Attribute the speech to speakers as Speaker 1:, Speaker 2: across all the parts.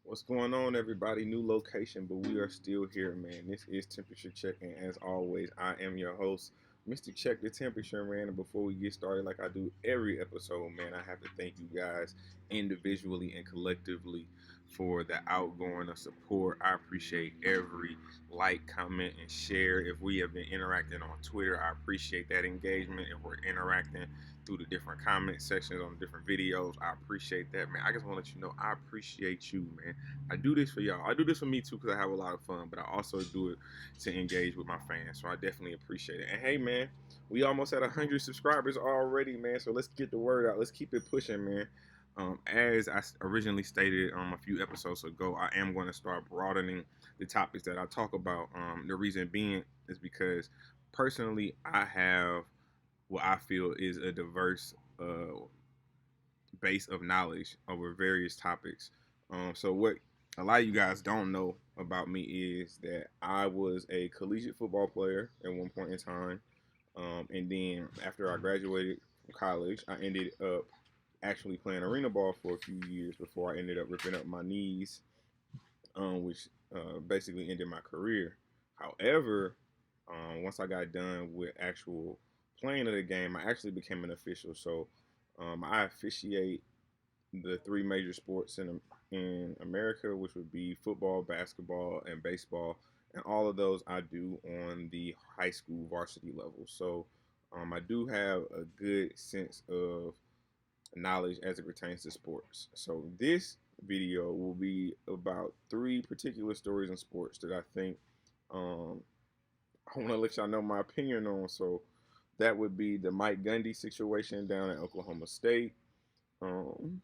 Speaker 1: What's going on, everybody? New location, but we are still here, man. This is Temperature Checking. As always, I am your host, Mr. Check the Temperature, man. And before we get started, like I do every episode, man, I have to thank you guys individually and collectively for the outgoing of support. I appreciate every like, comment, and share. If we have been interacting on Twitter, I appreciate that engagement. If we're interacting through the different comment sections on different videos, I appreciate that, man. I just want to let you know I appreciate you, man. I do this for y'all. I do this for me too because I have a lot of fun, but I also do it to engage with my fans. So I definitely appreciate it. And hey, man, we almost at 100 subscribers already, man. So let's get the word out. Let's keep it pushing, man. As I originally stated a few episodes ago, I am going to start broadening the topics that I talk about. The reason being is because personally, I have what I feel is a diverse base of knowledge over various topics. So what a lot of you guys don't know about me is that I was a collegiate football player at one point in time, and then after I graduated from college, I ended up actually playing arena ball for a few years before I ended up ripping up my knees, which basically ended my career. However, once I got done with actual playing of the game, I actually became an official. So I officiate the three major sports in America, which would be football, basketball, and baseball. And all of those I do on the high school varsity level. So I do have a good sense of knowledge as it pertains to sports. So this video will be about three particular stories in sports that I think um, I want to let y'all know my opinion on. So that would be the Mike Gundy situation down at Oklahoma State. Um,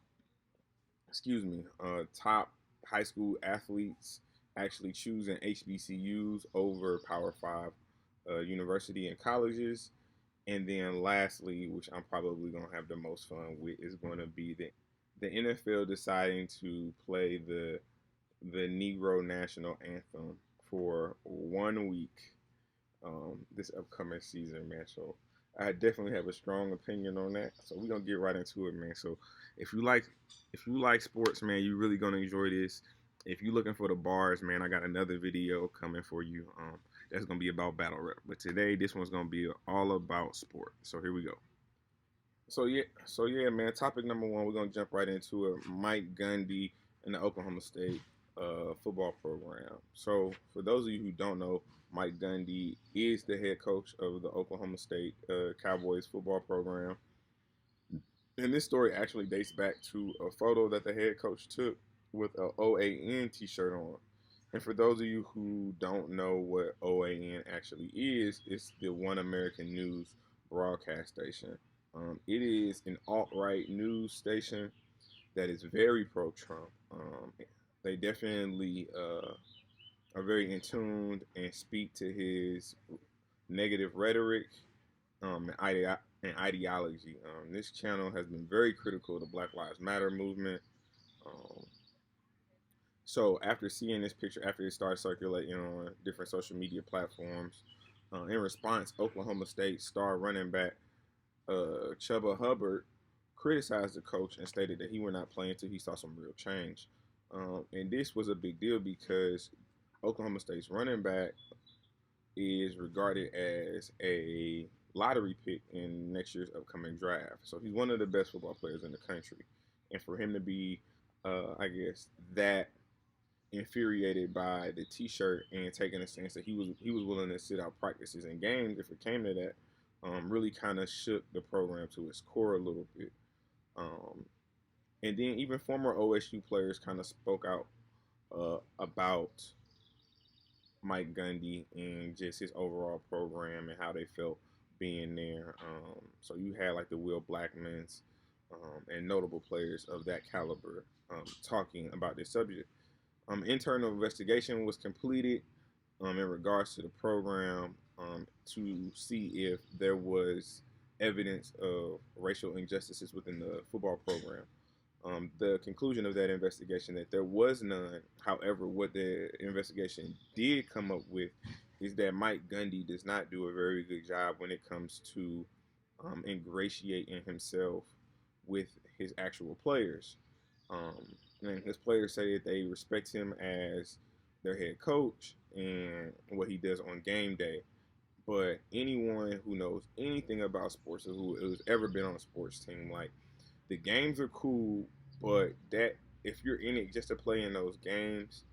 Speaker 1: Top high school athletes actually choosing HBCUs over Power Five university and colleges. And then lastly, which I'm probably gonna have the most fun with, is going to be the NFL deciding to play the Negro national anthem for 1 week this upcoming season, man. So I definitely have a strong opinion on that. So we're gonna get right into it, man. So if you like if you like sports, man, you're really gonna enjoy this. If you're looking for the bars, man, I got another video coming for you. That's gonna be about battle rap. But today, this one's gonna be all about sport. So here we go. So yeah, man. Topic number one, we're gonna jump right into it. Mike Gundy and the Oklahoma State football program. So for those of you who don't know, Mike Gundy is the head coach of the Oklahoma State Cowboys football program. And this story actually dates back to a photo that the head coach took with a OAN T-shirt on. And for those of you who don't know what OAN actually is, it's the One American News broadcast station. It is an alt-right news station that is very pro-Trump. They definitely are very in tune and speak to his negative rhetoric and ideology. This channel has been very critical of the Black Lives Matter movement. Um, so after seeing this picture, after it started circulating on different social media platforms, in response, Oklahoma State star running back Chuba Hubbard criticized the coach and stated that he would not play until he saw some real change. And this was a big deal because Oklahoma State's running back is regarded as a lottery pick in next year's upcoming draft. So he's one of the best football players in the country. And for him to be, I guess, that infuriated by the T-shirt and taking a stance that he was willing to sit out practices and games if it came to that, really kind of shook the program to its core a little bit. Um, and then even former OSU players kind of spoke out about Mike Gundy and just his overall program and how they felt being there. So you had like the Will Blackmans and notable players of that caliber talking about this subject. Internal investigation was completed in regards to the program to see if there was evidence of racial injustices within the football program. The conclusion of that investigation that there was none. However, what the investigation did come up with is that Mike Gundy does not do a very good job when it comes to ingratiating himself with his actual players. Um, And his players say that they respect him as their head coach and what he does on game day. But anyone who knows anything about sports or who has ever been on a sports team, like, the games are cool, but that if you're in it just to play in those games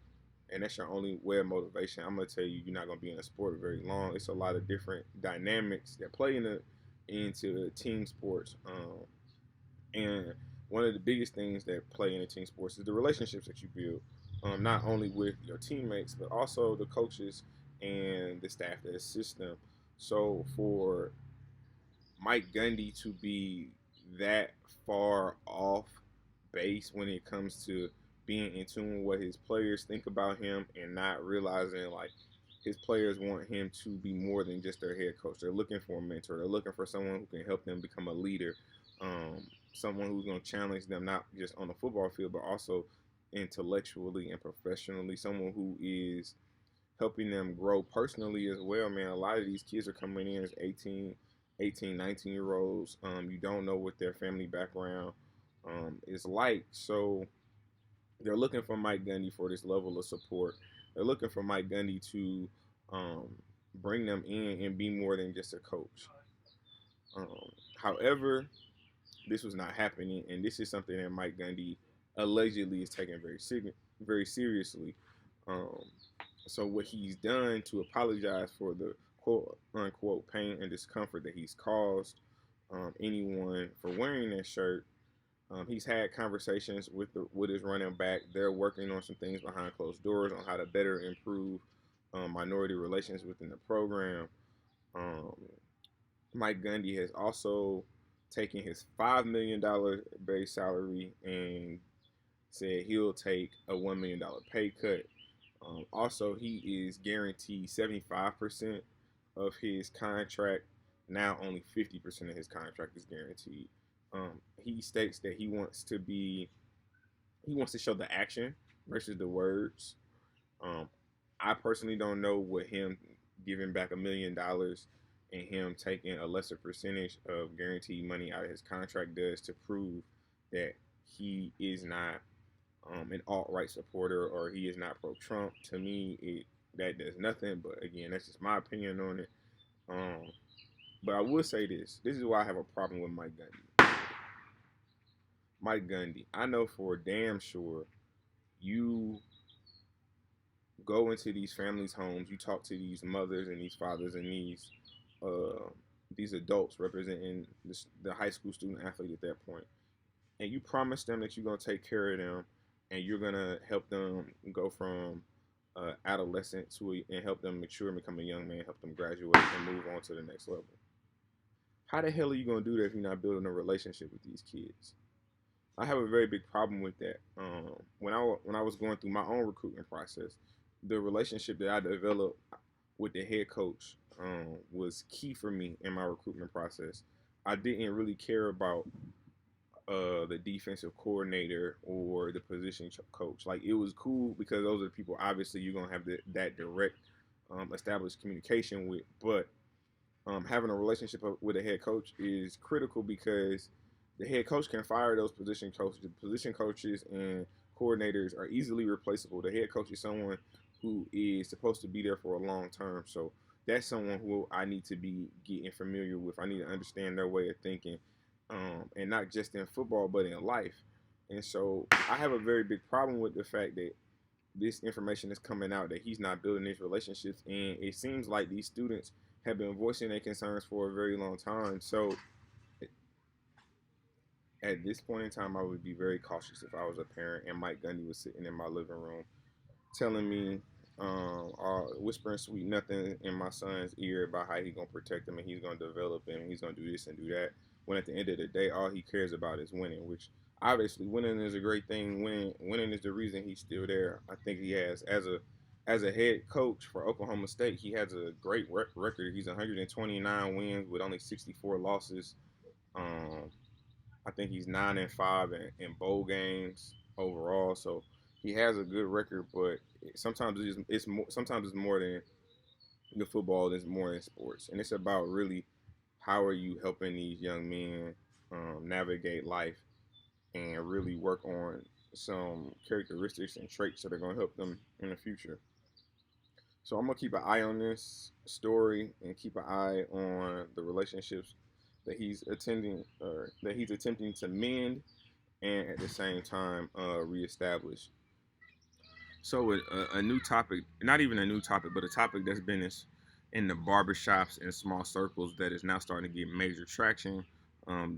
Speaker 1: and that's your only way of motivation, I'm gonna tell you, you're not gonna be in a sport very long. It's a lot of different dynamics that play into team sports, and one of the biggest things that play into team sports is the relationships that you build, not only with your teammates but also the coaches and the staff that assist them. So for Mike Gundy to be that far off base when it comes to being in tune with what his players think about him and not realizing, like, his players want him to be more than just their head coach. They're looking for a mentor. They're looking for someone who can help them become a leader, someone who's going to challenge them not just on the football field but also intellectually and professionally, someone who is helping them grow personally as well, man. A lot of these kids are coming in as 18, 19 year olds. You don't know what their family background is like. So they're looking for Mike Gundy for this level of support. They're looking for Mike Gundy to um, bring them in and be more than just a coach. However, this was not happening, and this is something that Mike Gundy allegedly is taking very seriously. Um, so what he's done to apologize for the quote unquote pain and discomfort that he's caused anyone for wearing that shirt. He's had conversations with his running back. They're working on some things behind closed doors on how to better improve minority relations within the program. Um, Mike Gundy has also taken his $5 million base salary and said he'll take a $1 million pay cut. Also, he is guaranteed 75% of his contract. Now, only 50% of his contract is guaranteed. He states that he wants to show the action versus the words. Um, I personally don't know what him giving back $1 million and him taking a lesser percentage of guaranteed money out of his contract does to prove that he is not an alt-right supporter or he is not pro-Trump. To me, that does nothing. But again, that's just my opinion on it. Um, but I will say this: this is why I have a problem with Mike Gundy. Mike Gundy, I know for damn sure you go into these families' homes, you talk to these mothers and these fathers and these adults representing the high school student athlete at that point, and you promise them that you're gonna take care of them and you're gonna help them go from adolescent and help them mature and become a young man, help them graduate and move on to the next level. How the hell are you gonna do that if you're not building a relationship with these kids? I have a very big problem with that. When I was going through my own recruitment process, the relationship that I developed with the head coach was key for me in my recruitment process. I didn't really care about the defensive coordinator or the position coach. Like, it was cool because those are the people obviously you're gonna have that direct established communication with. But having a relationship with a head coach is critical because the head coach can fire those position coaches. The position coaches and coordinators are easily replaceable. The head coach is someone who is supposed to be there for a long term. So that's someone who I need to be getting familiar with. I need to understand their way of thinking, and not just in football, but in life. And so I have a very big problem with the fact that this information is coming out that he's not building these relationships. And it seems like these students have been voicing their concerns for a very long time. So at this point in time, I would be very cautious if I was a parent and Mike Gundy was sitting in my living room telling me, whispering sweet nothing in my son's ear about how he's gonna protect him and he's gonna develop him and he's gonna do this and do that. When at the end of the day, all he cares about is winning. Which obviously winning is a great thing. Winning is the reason he's still there. I think he has as a head coach for Oklahoma State, he has a great record. He's 129 wins with only 64 losses. Um, I think he's 9-5 in bowl games overall. So he has a good record, but sometimes it's more than the football. It's more than sports, and it's about really how are you helping these young men navigate life and really work on some characteristics and traits that are going to help them in the future. So I'm gonna keep an eye on this story and keep an eye on the relationships that he's attempting to mend and at the same time reestablish. So a new topic, not even a new topic, but a topic that's been in the barbershops and small circles that is now starting to get major traction,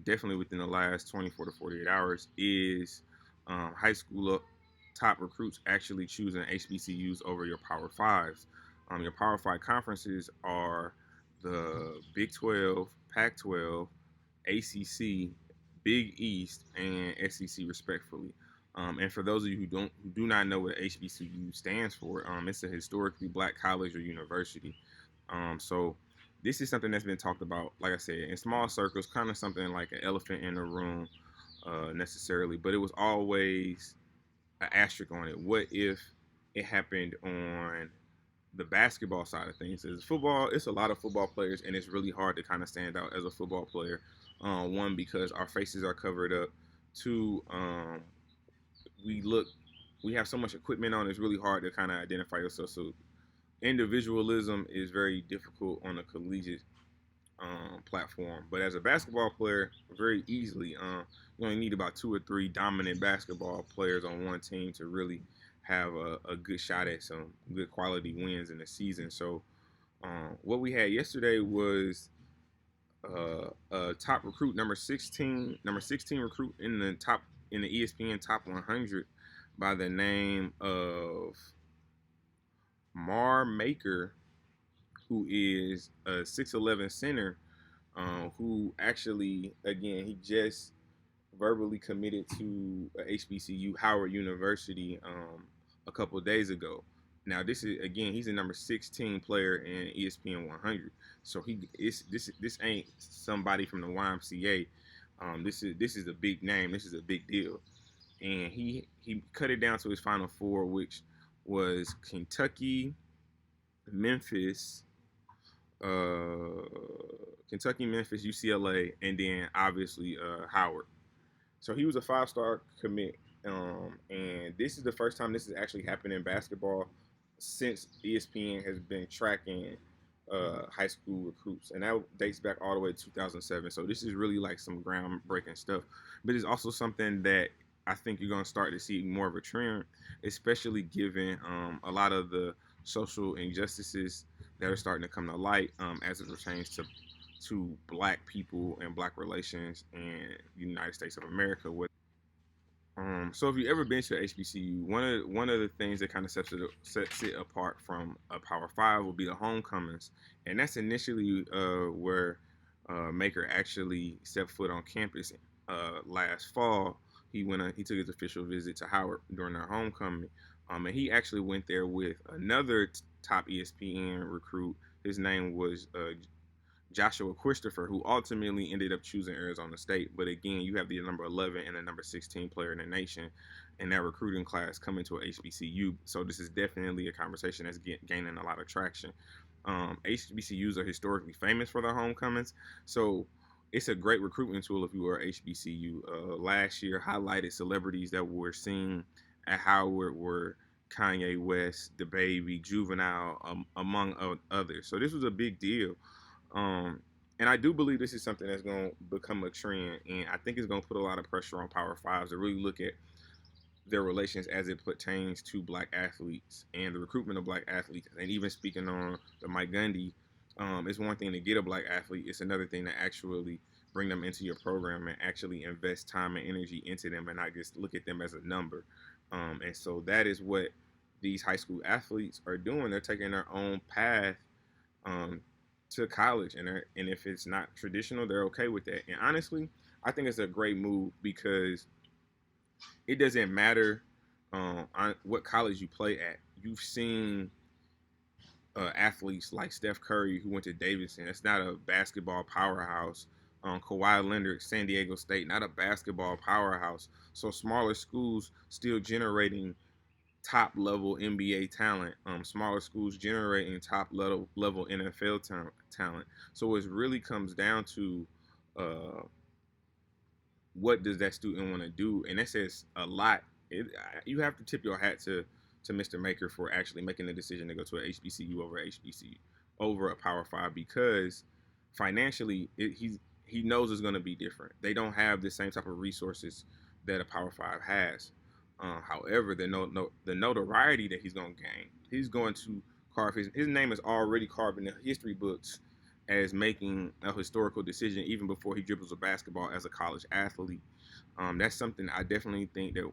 Speaker 1: definitely within the last 24 to 48 hours, is high school top recruits actually choosing HBCUs over your Power Fives. Your Power Five conferences are the Big 12, Pac 12, ACC, Big East, and SEC, respectfully. And for those of you who do not know what HBCU stands for, it's a historically black college or university. So this is something that's been talked about, like I said, in small circles, kind of something like an elephant in the room, necessarily, but it was always an asterisk on it. What if it happened on the basketball side of things? Is football, it's a lot of football players, and it's really hard to kind of stand out as a football player. One, because our faces are covered up. Two, we look we have so much equipment on, it's really hard to kind of identify yourself. So individualism is very difficult on a collegiate platform, but as a basketball player, very easily. You only need about two or three dominant basketball players on one team to really have a good shot at some good quality wins in the season. So what we had yesterday was a top recruit, number 16 recruit in the ESPN top 100 by the name of Mar Maker, who is a 6'11" center, who actually, again, he just verbally committed to a HBCU, Howard University, a couple of days ago. Now, this is, again, he's a number 16 player in ESPN 100. So this ain't somebody from the YMCA. This is a big name. This is a big deal. And he cut it down to his final four, which was Kentucky, Memphis, uh, Memphis, UCLA, and then obviously Howard. So he was a 5-star commit, and this is the first time this has actually happened in basketball since ESPN has been tracking high school recruits, and that dates back all the way to 2007. So this is really like some groundbreaking stuff, but it's also something that I think you're going to start to see more of a trend, especially given a lot of the social injustices that are starting to come to light as it pertains to black people and black relations in the United States of America. So if you've ever been to a HBCU, one of the things that kind of sets it apart from a Power Five will be the homecomings, and that's initially where Maker actually stepped foot on campus last fall. He took his official visit to Howard during their homecoming, and he actually went there with another top ESPN recruit. His name was Joshua Christopher, who ultimately ended up choosing Arizona State. But again, you have the number 11 and the number 16 player in the nation in that recruiting class coming to a HBCU. So this is definitely a conversation that's gaining a lot of traction. HBCUs are historically famous for their homecomings, so it's a great recruitment tool if you are HBCU. Last year highlighted celebrities that were seen at Howard were Kanye West, DaBaby, Juvenile, among others. So this was a big deal. And I do believe this is something that's going to become a trend, and I think it's going to put a lot of pressure on Power Fives to really look at their relations as it pertains to black athletes and the recruitment of black athletes. And even speaking on the Mike Gundy, it's one thing to get a black athlete. It's another thing to actually bring them into your program and actually invest time and energy into them and not just look at them as a number. And so that is what these high school athletes are doing. They're taking their own path to college, and if it's not traditional, they're okay with that. And honestly, I think it's a great move because it doesn't matter on what college you play at. You've seen athletes like Steph Curry, who went to Davidson. It's not a basketball powerhouse. Kawhi Leonard, San Diego State, not a basketball powerhouse. So smaller schools still generating top level NBA talent. Smaller schools generating top level NFL talent. So it really comes down to what does that student want to do, and that says a lot you have to tip your hat to Mr. Maker for actually making the decision to go to an HBCU over HBCU over a Power Five, because financially he knows it's going to be different. They don't have the same type of resources that a Power Five has. However, the notoriety that he's going to gain, he's going to carve his name is already carved in the history books as making a historical decision even before he dribbles a basketball as a college athlete. That's something I definitely think that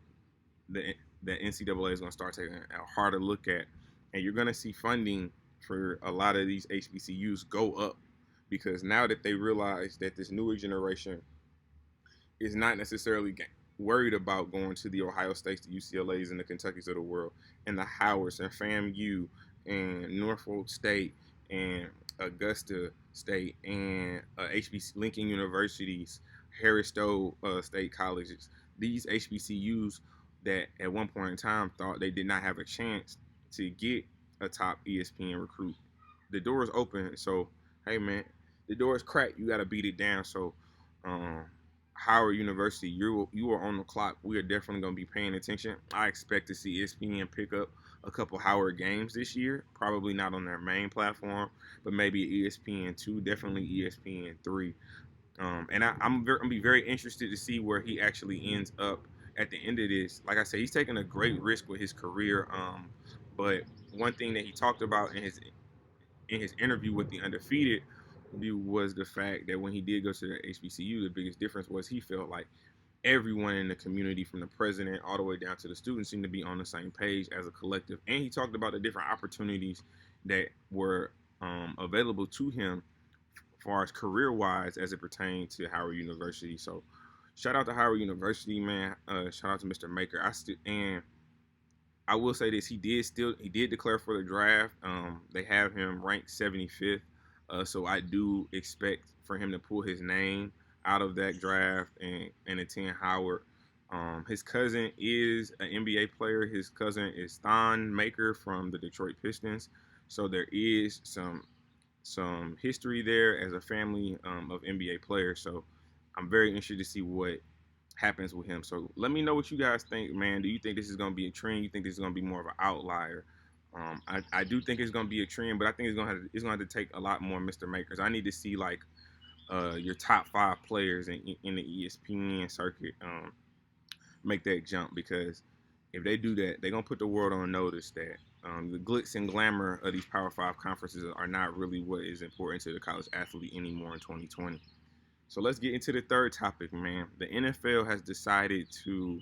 Speaker 1: the NCAA is going to start taking a harder look at, and you're going to see funding for a lot of these HBCUs go up, because now that they realize that this newer generation is not necessarily worried about going to the Ohio States, the UCLAs, and the Kentuckys of the world, and the Howards and FAMU and Norfolk State and Augusta State and HBC Lincoln Universities, Harris Stowe State Colleges. These HBCUs that at one point in time thought they did not have a chance to get a top ESPN recruit. The door is open, so hey man, the door is cracked. You got to beat it down. So Howard University, you are on the clock. We are definitely going to be paying attention. I expect to see ESPN pick up a couple Howard games this year. Probably not on their main platform, but maybe ESPN2, definitely ESPN3. And I'm going to be very interested to see where he actually ends up at the end of this. Like I said, he's taking a great risk with his career. But one thing that he talked about in his interview with the Undefeated was the fact that when he did go to the HBCU, the biggest difference was he felt like everyone in the community, from the president all the way down to the students, seemed to be on the same page as a collective. And he talked about the different opportunities that were available to him as far as career-wise as it pertained to Howard University. So shout out to Howard University, man. Shout out to Mr. Maker. And I will say this: he did declare for the draft. They have him ranked 75th. So I do expect for him to pull his name out of that draft and attend Howard. His cousin is an NBA player. His cousin is Thon Maker from the Detroit Pistons. So there is some history there as a family of NBA players. So I'm very interested to see what happens with him. So let me know what you guys think, man. Do you think this is going to be a trend? You think this is going to be more of an outlier? I do think it's going to be a trend, but I think it's going to have to take a lot more Mr. Makers. I need to see like your top 5 players in the ESPN circuit make that jump, because if they do that, they're going to put the world on notice that the glitz and glamour of these Power 5 conferences are not really what is important to the college athlete anymore in 2020. So let's get into the third topic, man. The NFL has decided to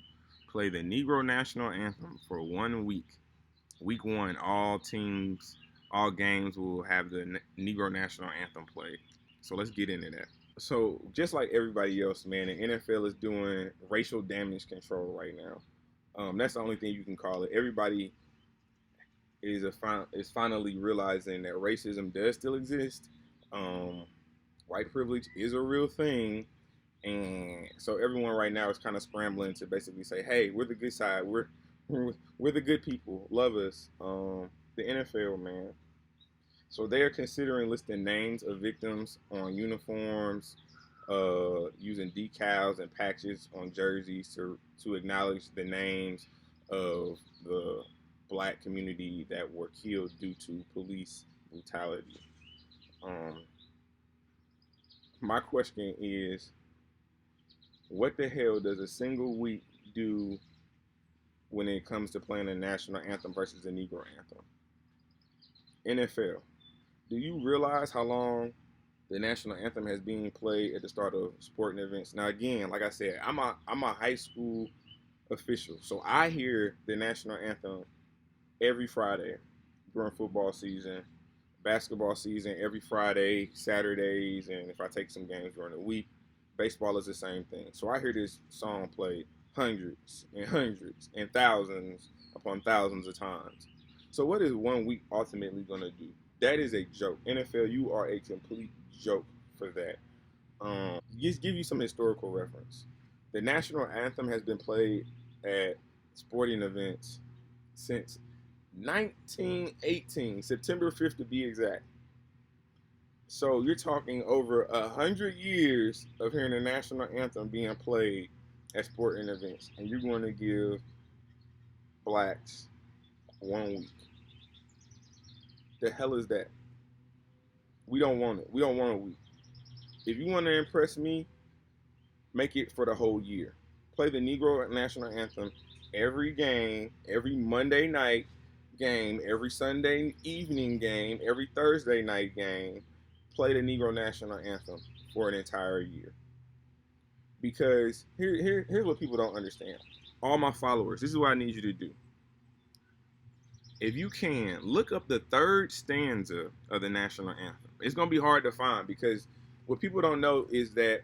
Speaker 1: play the Negro National Anthem for 1 week. Week 1, all teams, all games will have the Negro National Anthem played. So let's get into that. So just like everybody else, man, the NFL is doing racial damage control right now. That's the only thing you can call it. Everybody is finally realizing that racism does still exist. White privilege is a real thing. And so everyone right now is kind of scrambling to basically say, hey, we're the good side. We're the good people. Love us. The NFL, man. So they are considering listing names of victims on uniforms, using decals and patches on jerseys to acknowledge the names of the black community that were killed due to police brutality. My question is, what the hell does a single week do when it comes to playing the national anthem versus the Negro anthem? NFL, do you realize how long the national anthem has been played at the start of sporting events? Now, again, like I said, I'm a high school official, so I hear the national anthem every Friday during football season, basketball season every Friday, Saturdays, and if I take some games during the week. Baseball is the same thing. So I hear this song played hundreds and thousands upon thousands of times. So what is 1 week ultimately going to do? That is a joke. NFL, you are a complete joke for that. Just give you some historical reference. The national anthem has been played at sporting events since 1918, September 5th to be exact. So you're talking over 100 years of hearing the national anthem being played at sporting events, and you're going to give blacks 1 week. The hell is that? We don't want it. We don't want a week. If you want to impress me, make it for the whole year. Play the Negro National Anthem every game, every Monday night game, every Sunday evening game, every Thursday night game. Play the Negro National Anthem for an entire year. Because here's what people don't understand. All my followers, this is what I need you to do. If you can, look up the third stanza of the national anthem. It's going to be hard to find because what people don't know is that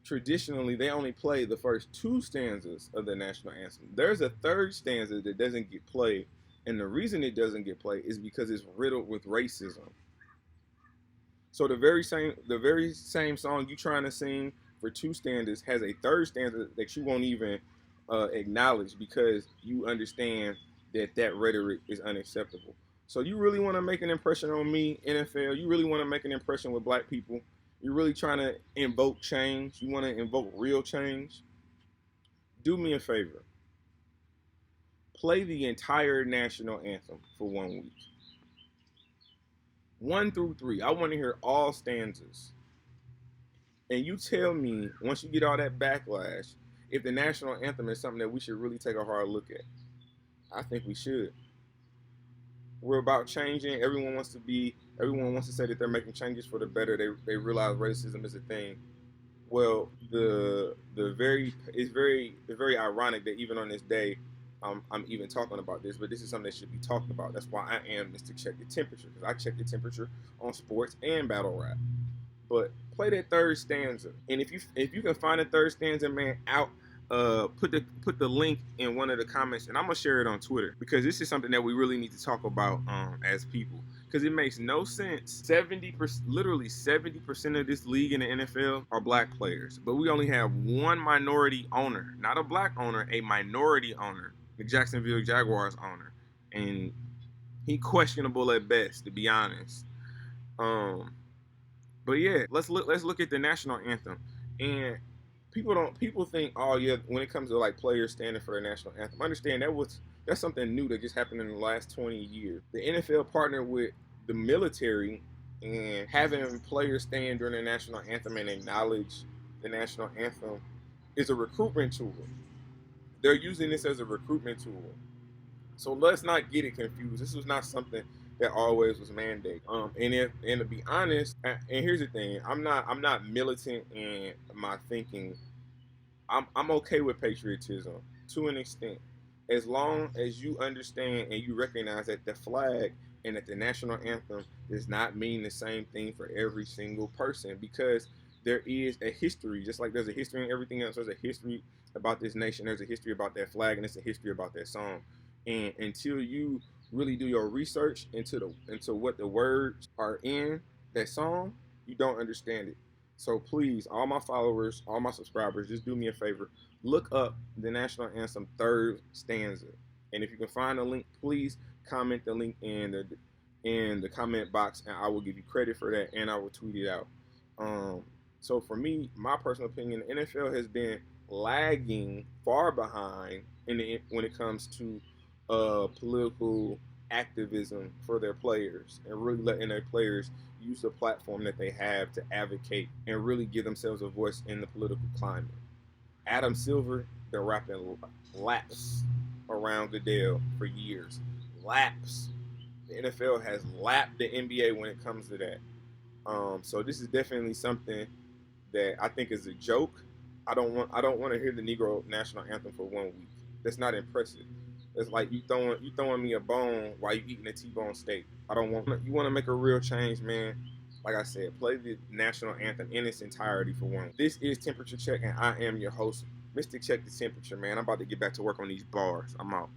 Speaker 1: traditionally they only play the first two stanzas of the national anthem. There's a third stanza that doesn't get played, and the reason it doesn't get played is because it's riddled with racism. So the very same song you trying to sing for two stanzas has a third stanza that you won't even acknowledge because you understand that rhetoric is unacceptable. So you really want to make an impression on me, NFL? You really want to make an impression with black people? You're really trying to invoke change? You want to invoke real change? Do me a favor. Play the entire national anthem for 1 week. 1 through 3. I want to hear all stanzas. And you tell me, once you get all that backlash, if the national anthem is something that we should really take a hard look at. I think we should. We're about changing. Everyone wants to say that they're making changes for the better. They realize racism is a thing. Well, it's very ironic that even on this day, I'm even talking about this, but this is something that should be talked about. That's why I am Mr. Check the Temperature, because I check the temperature on sports and battle rap. But play that third stanza, and if you can find a third stanza, man, put the link in one of the comments, and I'm gonna share it on Twitter because this is something that we really need to talk about as people, because it makes no sense. 70%, literally 70% of this league in the NFL are black players, but we only have one minority owner, not a black owner, a minority owner, the Jacksonville Jaguars owner, and he questionable at best, to be honest. But yeah, let's look at the national anthem. And people think, oh yeah, when it comes to like players standing for the national anthem, understand that's something new that just happened in the last 20 years. The NFL partnered with the military, and having players stand during the national anthem and acknowledge the national anthem is a recruitment tool. They're using this as a recruitment tool. So let's not get it confused. This was not something that always was mandated. And to be honest, and here's the thing, I'm not militant in my thinking. I'm okay with patriotism to an extent, as long as you understand and you recognize that the flag and that the national anthem does not mean the same thing for every single person, because there is a history. Just like there's a history in everything else, there's a history about this nation, there's a history about that flag, and it's a history about that song. And until you really do your research into what the words are in that song, you don't understand it. So please, all my followers, all my subscribers, just do me a favor. Look up the national anthem third stanza. And if you can find a link, please comment the link in the comment box, and I will give you credit for that, and I will tweet it out. So for me, my personal opinion, the NFL has been lagging far behind when it comes to political activism for their players, and really letting their players use the platform that they have to advocate and really give themselves a voice in the political climate. Adam Silver, they're rapping laps around Goodell for years. Laps. The NFL has lapped the NBA when it comes to that. So this is definitely something that I think is a joke. I don't want to hear the Negro National Anthem for 1 week. That's not impressive. It's like you throwing me a bone while you eating a T-bone steak. You want to make a real change, man. Like I said, play the national anthem in its entirety for 1 week. This is Temperature Check, and I am your host, Mr. Check the Temperature, man. I'm about to get back to work on these bars. I'm out.